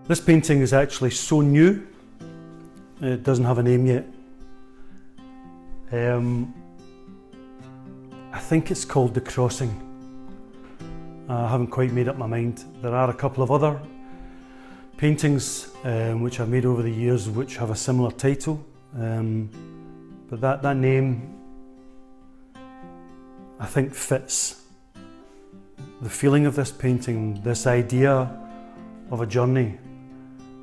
This painting is actually so new, it doesn't have a name yet. I think it's called The Crossing. I haven't quite made up my mind. There are a couple of other paintings which I've made over the years which have a similar title, but that name I think fits the feeling of this painting, this idea of a journey.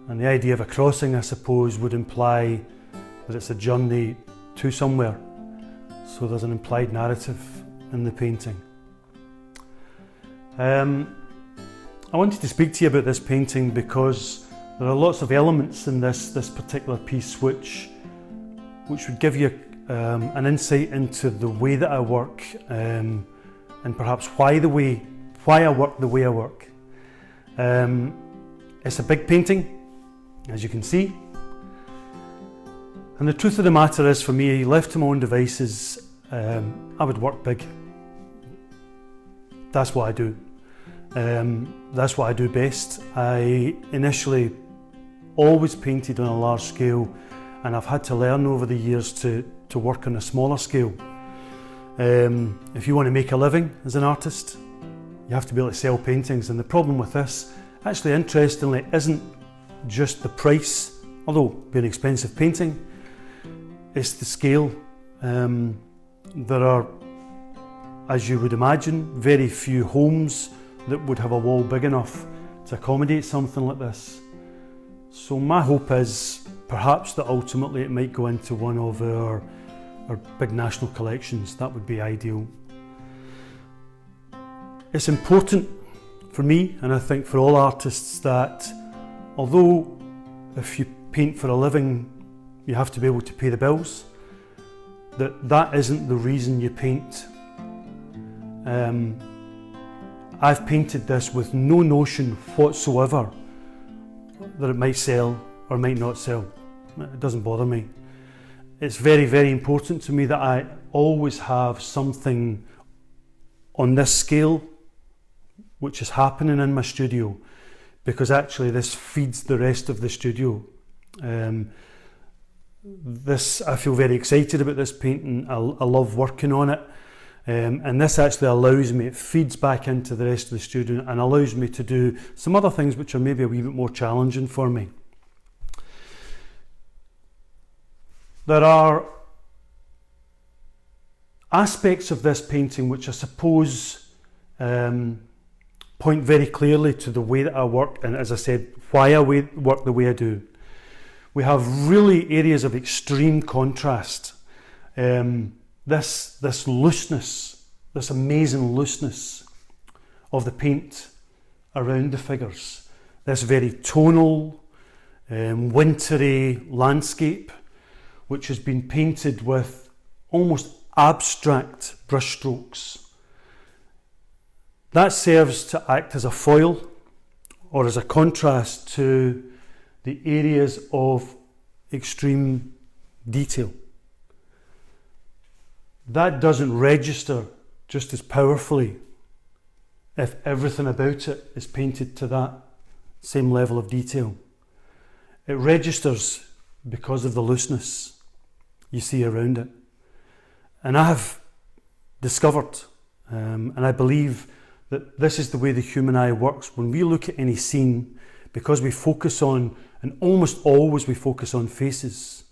And the idea of a crossing, I suppose, would imply that it's a journey to somewhere. So there's an implied narrative in the painting. I wanted to speak to you about this painting because there are lots of elements in this particular piece which would give you an insight into the way that I work, and perhaps why I work the way I work. It's a big painting, as you can see, and the truth of the matter is, for me, left to my own devices, I would work big. That's what I do. That's what I do best. I initially always painted on a large scale, and I've had to learn over the years to work on a smaller scale. If you want to make a living as an artist, you have to be able to sell paintings, and the problem with this, actually interestingly, isn't just the price, although being an expensive painting, it's the scale. There are, as you would imagine, very few homes that would have a wall big enough to accommodate something like this. So my hope is perhaps that ultimately it might go into one of our big national collections. That would be ideal. It's important for me, and I think for all artists, that although if you paint for a living you have to be able to pay the bills, that isn't the reason you paint. I've painted this with no notion whatsoever that it might sell or might not sell. It doesn't bother me. It's very, very important to me that I always have something on this scale which is happening in my studio, because actually this feeds the rest of the studio. I feel very excited about this painting. I love working on it, and this actually allows me, it feeds back into the rest of the studio and allows me to do some other things which are maybe a wee bit more challenging for me. There are aspects of this painting which I suppose point very clearly to the way that I work, and as I said, why I work the way I do. We have really areas of extreme contrast. This looseness, this amazing looseness of the paint around the figures, this very tonal, wintry landscape, which has been painted with almost abstract brushstrokes. That serves to act as a foil or as a contrast to the areas of extreme detail. That doesn't register just as powerfully if everything about it is painted to that same level of detail. It registers because of the looseness you see around it. And I have discovered, and I believe that this is the way the human eye works. When we look at any scene, because we focus on, and almost always we focus on faces,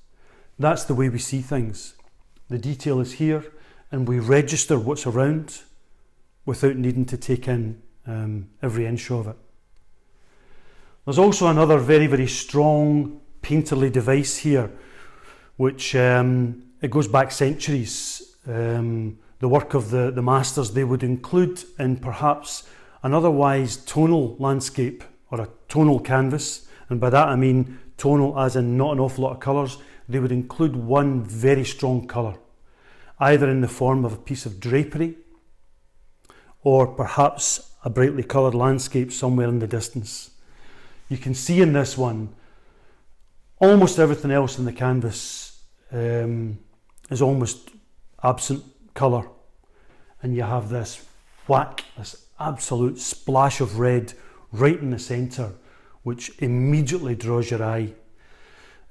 that's the way we see things. The detail is here, and we register what's around without needing to take in every inch of it. There's also another very, very strong painterly device here, which it goes back centuries. The work of the masters, they would include in perhaps an otherwise tonal landscape or a tonal canvas, and by that I mean tonal as in not an awful lot of colours. They would include one very strong colour, either in the form of a piece of drapery or perhaps a brightly coloured landscape somewhere in the distance. You can see in this one almost everything else in the canvas is almost absent colour, and you have this whack, this absolute splash of red right in the centre, which immediately draws your eye.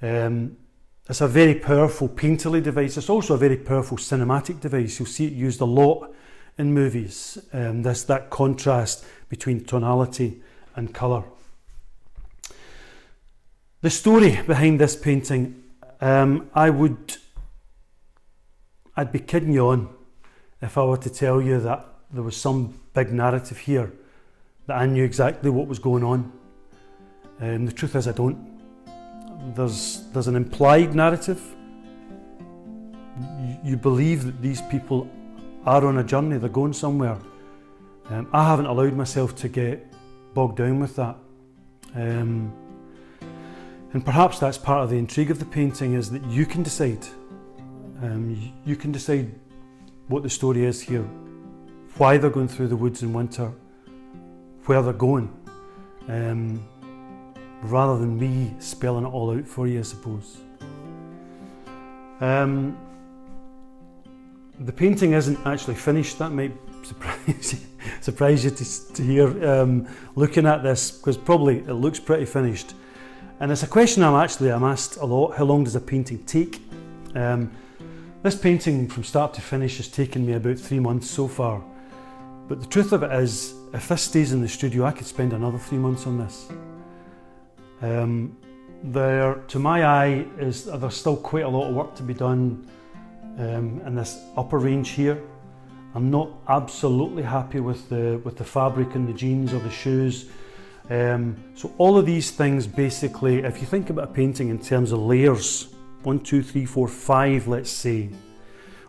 It's a very powerful painterly device. It's also a very powerful cinematic device. You'll see it used a lot in movies. That contrast between tonality and colour. The story behind this painting, I'd be kidding you on if I were to tell you that there was some big narrative here, that I knew exactly what was going on. The truth is I don't. There's an implied narrative. You believe that these people are on a journey, they're going somewhere. I haven't allowed myself to get bogged down with that. And perhaps that's part of the intrigue of the painting, is that you can decide. You can decide what the story is here, why they're going through the woods in winter, where they're going, rather than me spelling it all out for you, I suppose. The painting isn't actually finished. That might surprise you to hear looking at this, because probably it looks pretty finished. And it's a question I'm asked a lot: how long does a painting take? This painting from start to finish has taken me about 3 months so far. But the truth of it is, if this stays in the studio, I could spend another 3 months on this. To my eye, there's still quite a lot of work to be done in this upper range here. I'm not absolutely happy with the fabric in the jeans or the shoes. So all of these things, basically, if you think about a painting in terms of layers, 1, 2, 3, 4, 5, let's say,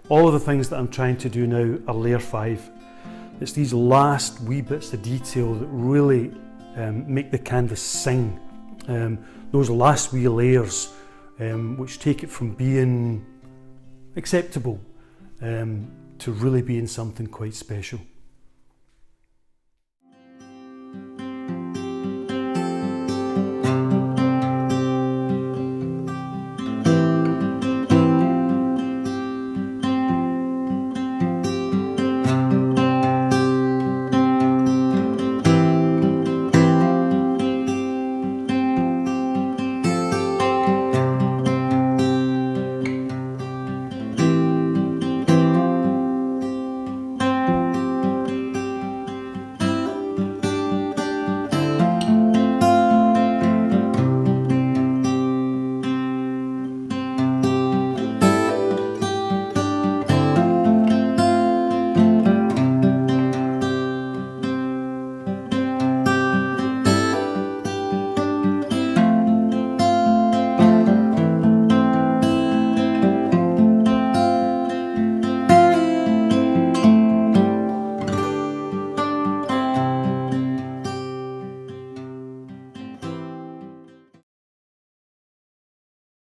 all of the things that I'm trying to do now are layer 5. It's these last wee bits of detail that really make the canvas sing. Those last wee layers which take it from being acceptable to really being something quite special.